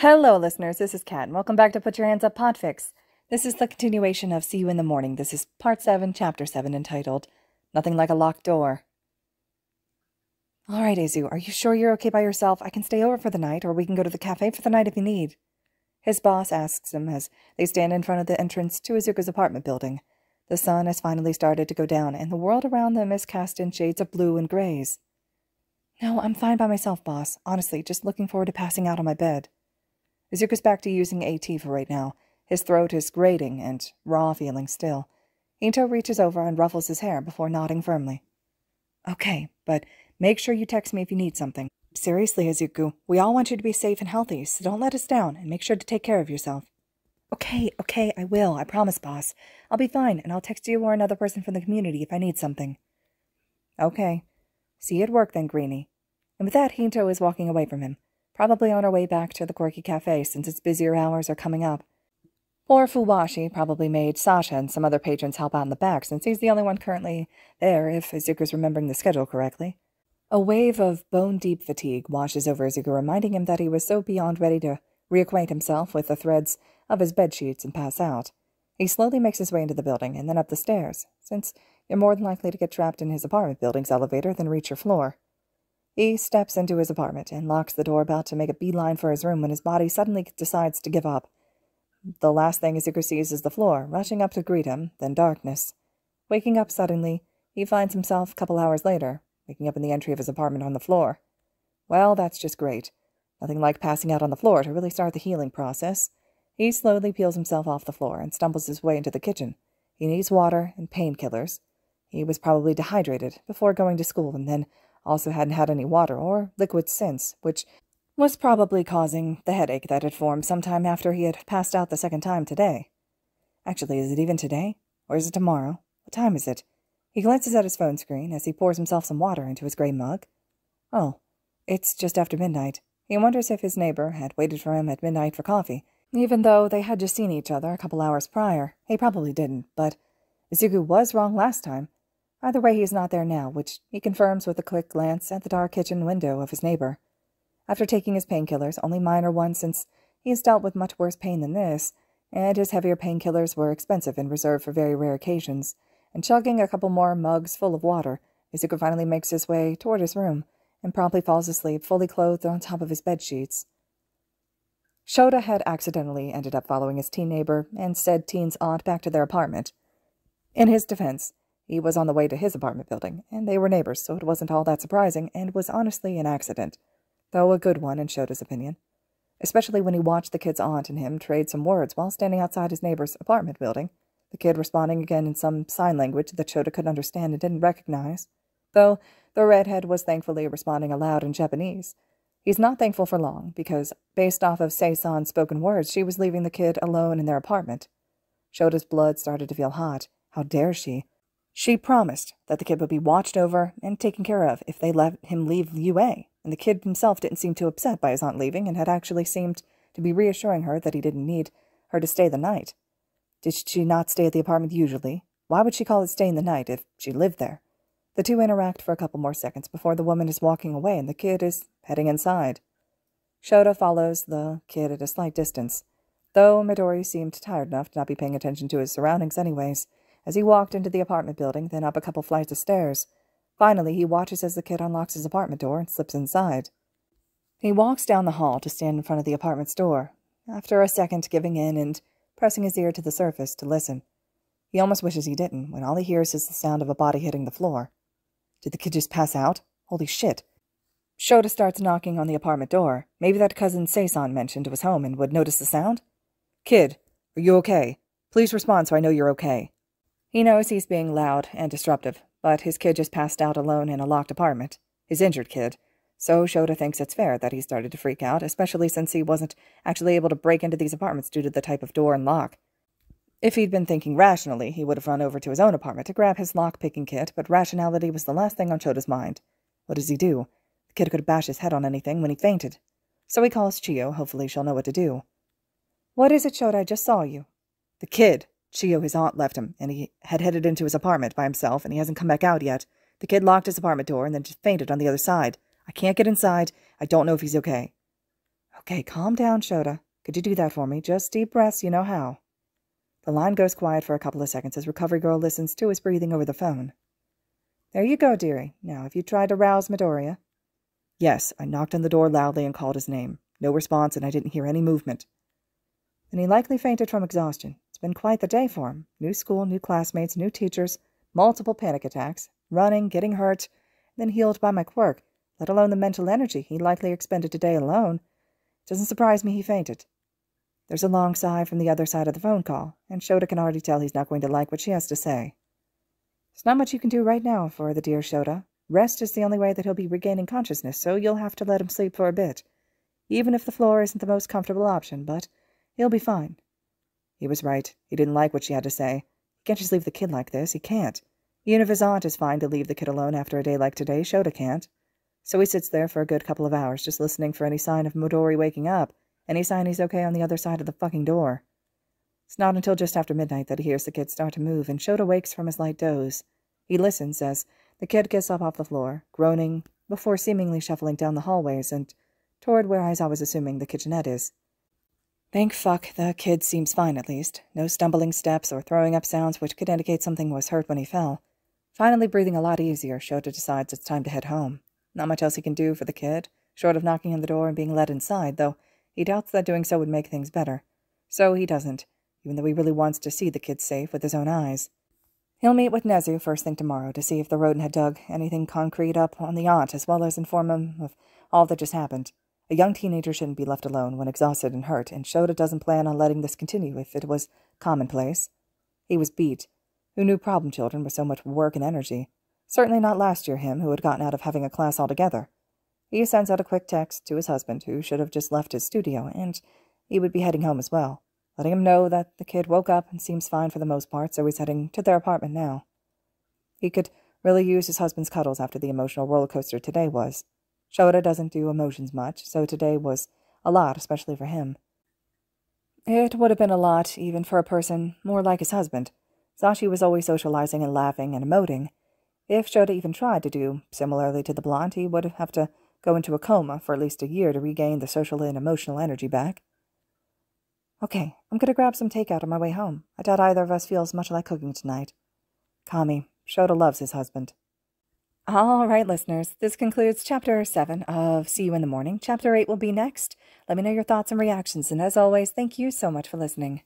Hello, listeners. This is Kat, and welcome back to Put Your Hands Up Podfix. This is the continuation of See You in the Morning. This is Part 7, Chapter 7, entitled Nothing Like a Locked Door. All right, Azu, are you sure you're okay by yourself? I can stay over for the night, or we can go to the cafe for the night if you need. His boss asks him as they stand in front of the entrance to Izuku's apartment building. The sun has finally started to go down, and the world around them is cast in shades of blue and grays. No, I'm fine by myself, boss. Honestly, just looking forward to passing out on my bed. Izuku's back to using AT for right now. His throat is grating and raw feeling still. Into reaches over and ruffles his hair before nodding firmly. Okay, but make sure you text me if you need something. Seriously, Izuku, we all want you to be safe and healthy, so don't let us down, and make sure to take care of yourself. Okay, I will. I promise, boss. I'll be fine, and I'll text you or another person from the community if I need something. Okay. See you at work then, Greenie. And with that, Hinto is walking away from him, probably on her way back to the quirky cafe since its busier hours are coming up. Poor Fuwashi probably made Sasha and some other patrons help out in the back since he's the only one currently there, if Izuku's remembering the schedule correctly. A wave of bone-deep fatigue washes over Izuku, reminding him that he was so beyond ready to reacquaint himself with the threads of his bedsheets and pass out. He slowly makes his way into the building and then up the stairs, since you're more than likely to get trapped in his apartment building's elevator than reach your floor. He steps into his apartment and locks the door, about to make a beeline for his room when his body suddenly decides to give up. The last thing Izuku sees is the floor, rushing up to greet him, then darkness. Waking up suddenly, he finds himself a couple hours later, waking up in the entry of his apartment on the floor. Well, that's just great. Nothing like passing out on the floor to really start the healing process. He slowly peels himself off the floor and stumbles his way into the kitchen. He needs water and painkillers. He was probably dehydrated before going to school and then also hadn't had any water or liquid since, which was probably causing the headache that had formed sometime after he had passed out the second time today. Actually, is it even today? Or is it tomorrow? What time is it? He glances at his phone screen as he pours himself some water into his gray mug. Oh, it's just after midnight. He wonders if his neighbor had waited for him at midnight for coffee, even though they had just seen each other a couple hours prior. He probably didn't, but Izuku was wrong last time. Either way, he is not there now, which he confirms with a quick glance at the dark kitchen window of his neighbor. After taking his painkillers, only minor ones since he has dealt with much worse pain than this, and his heavier painkillers were expensive and reserved for very rare occasions, and chugging a couple more mugs full of water, Izuku finally makes his way toward his room, and promptly falls asleep, fully clothed on top of his bedsheets. Shota had accidentally ended up following his teen neighbor and said teen's aunt back to their apartment. In his defense, he was on the way to his apartment building, and they were neighbors, so it wasn't all that surprising, and was honestly an accident, though a good one in Shota's opinion, especially when he watched the kid's aunt and him trade some words while standing outside his neighbor's apartment building, the kid responding again in some sign language that Shota couldn't understand and didn't recognize, though the redhead was thankfully responding aloud in Japanese. He's not thankful for long, because, based off of Sei-san's spoken words, she was leaving the kid alone in their apartment. Shota's blood started to feel hot. How dare she? She promised that the kid would be watched over and taken care of if they let him leave UA, and the kid himself didn't seem too upset by his aunt leaving and had actually seemed to be reassuring her that he didn't need her to stay the night. Did she not stay at the apartment usually? Why would she call it staying the night if she lived there? The two interact for a couple more seconds before the woman is walking away and the kid is heading inside. Shota follows the kid at a slight distance, though Midori seemed tired enough to not be paying attention to his surroundings anyways, as he walked into the apartment building, then up a couple flights of stairs. Finally, he watches as the kid unlocks his apartment door and slips inside. He walks down the hall to stand in front of the apartment's door, after a second giving in and pressing his ear to the surface to listen. He almost wishes he didn't, when all he hears is the sound of a body hitting the floor. Did the kid just pass out? Holy shit. Shota starts knocking on the apartment door. Maybe that cousin Sei-san mentioned was home and would notice the sound? Kid, are you okay? Please respond so I know you're okay. He knows he's being loud and disruptive, but his kid just passed out alone in a locked apartment. His injured kid. So Shota thinks it's fair that he started to freak out, especially since he wasn't actually able to break into these apartments due to the type of door and lock. If he'd been thinking rationally, he would have run over to his own apartment to grab his lock-picking kit, but rationality was the last thing on Shota's mind. What does he do? The kid could have bashed his head on anything when he fainted. So he calls Chiyo. Hopefully she'll know what to do. What is it, Shota? I just saw you. The kid. Chiyo, his aunt, left him, and he had headed into his apartment by himself, and he hasn't come back out yet. The kid locked his apartment door and then just fainted on the other side. I can't get inside. I don't know if he's okay. Okay, calm down, Shota. Could you do that for me? Just deep breaths, you know how. The line goes quiet for a couple of seconds as Recovery Girl listens to his breathing over the phone. There you go, dearie. Now, have you tried to rouse Midoriya? Yes, I knocked on the door loudly and called his name. No response, and I didn't hear any movement. Then he likely fainted from exhaustion. It's been quite the day for him. New school, new classmates, new teachers, multiple panic attacks, running, getting hurt, then healed by my quirk, let alone the mental energy he likely expended today alone. It doesn't surprise me he fainted. There's a long sigh from the other side of the phone call, and Shota can already tell he's not going to like what she has to say. There's not much you can do right now for the dear Shota. Rest is the only way that he'll be regaining consciousness, so you'll have to let him sleep for a bit. Even if the floor isn't the most comfortable option, but he'll be fine. He was right. He didn't like what she had to say. He can't just leave the kid like this. He can't. Even if his aunt is fine to leave the kid alone after a day like today, Shota can't. So he sits there for a good couple of hours, just listening for any sign of Midori waking up, any sign he's okay on the other side of the fucking door. It's not until just after midnight that he hears the kid start to move, and Shota wakes from his light doze. He listens as the kid gets up off the floor, groaning, before seemingly shuffling down the hallways and toward where I was assuming the kitchenette is. Thank fuck, the kid seems fine at least. No stumbling steps or throwing up sounds which could indicate something was hurt when he fell. Finally breathing a lot easier, Shota decides it's time to head home. Not much else he can do for the kid, short of knocking on the door and being let inside, though he doubts that doing so would make things better. So he doesn't, even though he really wants to see the kid safe with his own eyes. He'll meet with Nezu first thing tomorrow to see if the rodent had dug anything concrete up on the aunt, as well as inform him of all that just happened. A young teenager shouldn't be left alone when exhausted and hurt, and Shota doesn't plan on letting this continue if it was commonplace. He was beat. Who knew problem children with so much work and energy? Certainly not last year him, who had gotten out of having a class altogether. He sends out a quick text to his husband, who should have just left his studio, and he would be heading home as well, letting him know that the kid woke up and seems fine for the most part, so he's heading to their apartment now. He could really use his husband's cuddles after the emotional roller coaster today was. Shota doesn't do emotions much, so today was a lot, especially for him. It would have been a lot, even for a person more like his husband. Zashi was always socializing and laughing and emoting. If Shota even tried to do similarly to the blonde, he would have to go into a coma for at least a year to regain the social and emotional energy back. Okay, I'm going to grab some takeout on my way home. I doubt either of us feels much like cooking tonight. Kami, Shota loves his husband. All right, listeners, this concludes Chapter 7 of See You in the Morning. Chapter 8 will be next. Let me know your thoughts and reactions, and as always, thank you so much for listening.